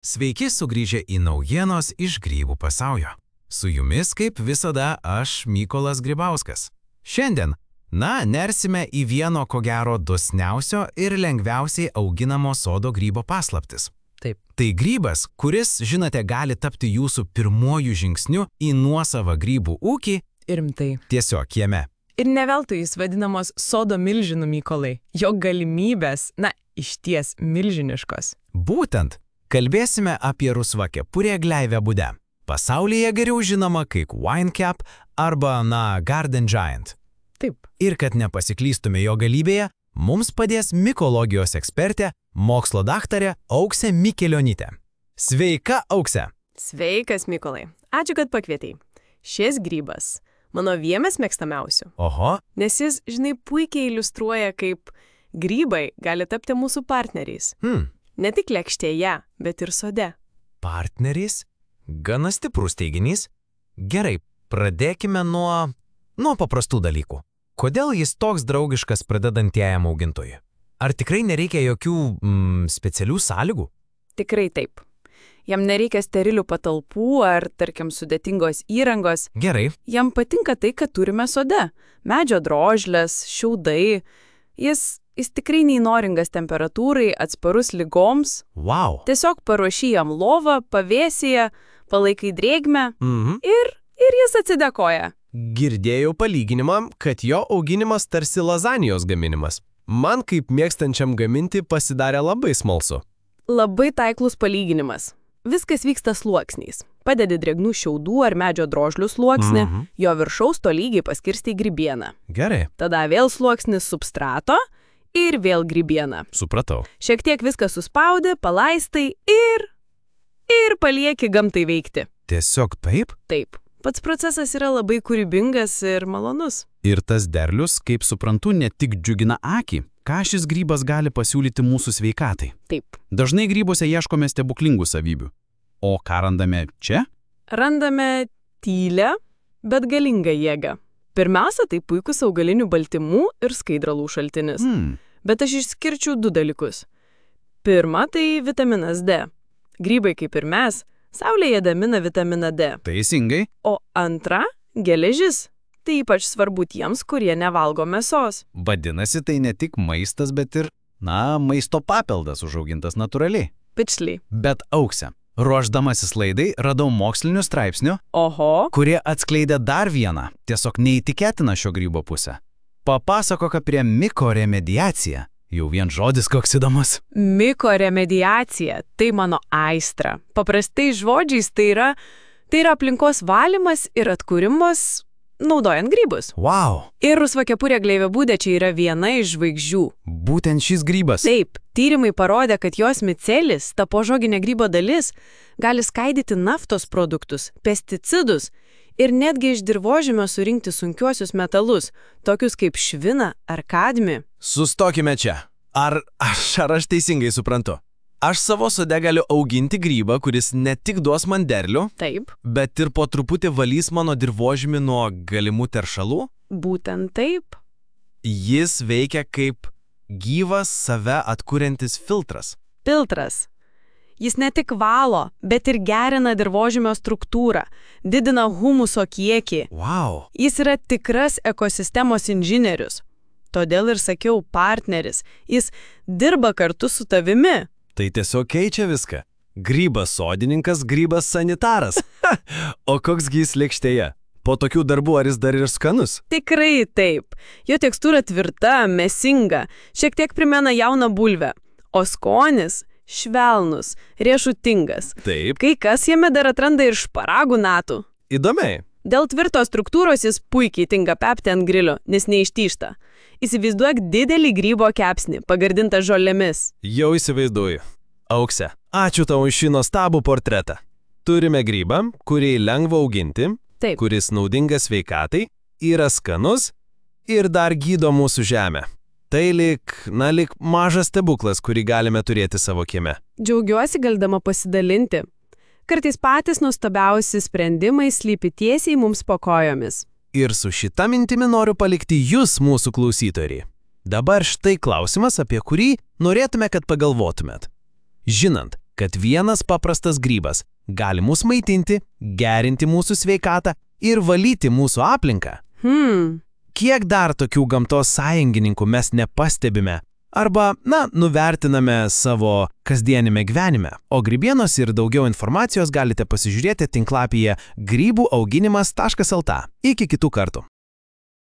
Sveiki sugrįžę į naujienos iš grybų pasaulio. Su jumis, kaip visada, aš Mykolas Grybauskas. Šiandien, nersime į vieno ko gero dosniausio ir lengviausiai auginamo sodo grybo paslaptis. Taip. Tai grybas, kuris, žinote, gali tapti jūsų pirmuoju žingsniu į nuosavą grybų ūkį Rimtai. tiesiog kieme. Ir ne veltui jis vadinamos sodo milžinų, Mykolai. Jo galimybės, išties milžiniškos. Būtent, kalbėsime apie rusvakepurę gleivę budę. Pasaulyje geriau žinoma kaip wine cap arba, garden giant. Taip. Ir kad nepasiklystume jo galybėje, mums padės mikologijos ekspertė, mokslo daktarė Auksė Mikelionytė. Sveika, Aukse! Sveikas, Mykolai. Ačiū, kad pakvietei. Šis grybas mano vienas mėgstamiausių. Oho, Nes jis, puikiai iliustruoja, kaip grybai gali tapti mūsų partneriais. Ne tik lėkštėje, bet ir sode. partneris? Gana stiprus teiginys. Gerai, pradėkime nuo paprastų dalykų. Kodėl jis toks draugiškas pradedantėjam augintojui? Ar tikrai nereikia jokių specialių sąlygų? Tikrai taip. Jam nereikia sterilių patalpų ar, tarkim, sudėtingos įrangos. Gerai, Jam patinka tai, kad turime sode. Medžio drožlės, šiaudai. Jis tikrai neįnoringas temperatūrai, atsparus ligoms. wow. Tiesiog paruoši jam lovą, pavėsyje, palaikai drėgmę ir jis atsidėkoja. Girdėjau palyginimą, kad jo auginimas tarsi lazanijos gaminimas. Man kaip mėgstančiam gaminti pasidarė labai smalsu. Labai taiklus palyginimas. Viskas vyksta sluoksniais. Padedi drėgnų šiaudų ar medžio drožlių sluoksnį, jo viršaus tolygiai paskirsti į grybieną. Gerai, Tada vėl sluoksnis substrato ir vėl grybieną. supratau. Šiek tiek viską suspaudi, palaistai ir palieki gamtai veikti. Tiesiog taip? Taip. Pats procesas yra labai kūrybingas ir malonus. Ir tas derlius, kaip suprantu, ne tik džiugina akį. Ką šis grybas gali pasiūlyti mūsų sveikatai? Taip. Dažnai grybuose ieškome stebuklingų savybių. O ką randame čia? Randame tylę, bet galingą jėgą. Pirmiausia, tai puikus augalinių baltymų ir skaidralų šaltinis. Bet aš išskirčiau du dalykus. Pirma, tai vitaminas D. Grybai, kaip ir mes, saulėje gamina vitaminą D. Teisingai. O antra, geležis. Tai ypač svarbu tiems, kurie nevalgo mėsos. Vadinasi, tai ne tik maistas, bet ir, maisto papildas užaugintas natūraliai. Pičliai. Bet Aukse, ruošdamasis laidai radau mokslinių straipsnių, Oho. kurie atskleidė dar vieną, tiesiog neįtikėtiną šio grybo pusę. Papasakok apie mikoremediaciją. Jau vien žodis koks įdomus. Mikoremediacija – tai mano aistra. Paprastai žodžiais tai yra aplinkos valymas ir atkūrimas naudojant grybus. Wow. Ir rusvakepurė gleivėbudė čia yra viena iš žvaigždžių. Būtent šis grybas. Taip, tyrimai parodė, kad jos micelis, ta požoginė grybo dalis, gali skaidyti naftos produktus, pesticidus ir netgi iš dirvožemio surinkti sunkiuosius metalus, tokius kaip šviną ar kadmį. Sustokime čia. Ar aš teisingai suprantu? Aš savo sode galiu auginti grybą, kuris ne tik duos man derlių, Taip, bet ir po truputį valys mano dirvožemį nuo galimų teršalų? būtent taip. Jis veikia kaip gyvas save atkuriantis filtras. Filtras. Jis ne tik valo, bet ir gerina dirvožemio struktūrą, didina humuso kiekį. Wow. Jis yra tikras ekosistemos inžinierius. Todėl ir sakiau partneris. Jis dirba kartu su tavimi. Tai tiesiog keičia viską. Grybas sodininkas, grybas sanitaras. O koksgi jis lėkštėje? Po tokių darbų ar jis dar ir skanus? Tikrai taip. Jo tekstūra tvirta, mėsinga, šiek tiek primena jauną bulvę. O skonis švelnus, riešutingas. Taip. Kai kas jame dar atranda ir šparagų natų. Įdomiai. Dėl tvirtos struktūros jis puikiai tinka pepti ant grilio, nes neištyšta. Įsivaizduok didelį grybo kepsnį, pagardintą žolėmis. Jau įsivaizduoju. Aukse, ačiū tau už šį nuostabų portretą. Turime grybą, kurį lengva auginti, Taip. kuris naudingas sveikatai, yra skanus ir dar gydo mūsų žemę. Tai lyg mažas stebuklas, kurį galime turėti savo kieme. Džiaugiuosi galdama pasidalinti. Kartais patys nuostabiausi sprendimai slypi tiesiai mums po kojomis. Ir su šita mintimi noriu palikti jūs, mūsų klausytojai. Dabar štai klausimas, apie kurį norėtume, kad pagalvotumėt. Žinant, kad vienas paprastas grybas gali mus maitinti, gerinti mūsų sveikatą ir valyti mūsų aplinką. Kiek dar tokių gamtos sąjungininkų mes nepastebime arba, nuvertiname savo kasdienime gyvenime. O grybienos ir daugiau informacijos galite pasižiūrėti tinklapyje grybuauginimas.lt. Iki kitų kartų.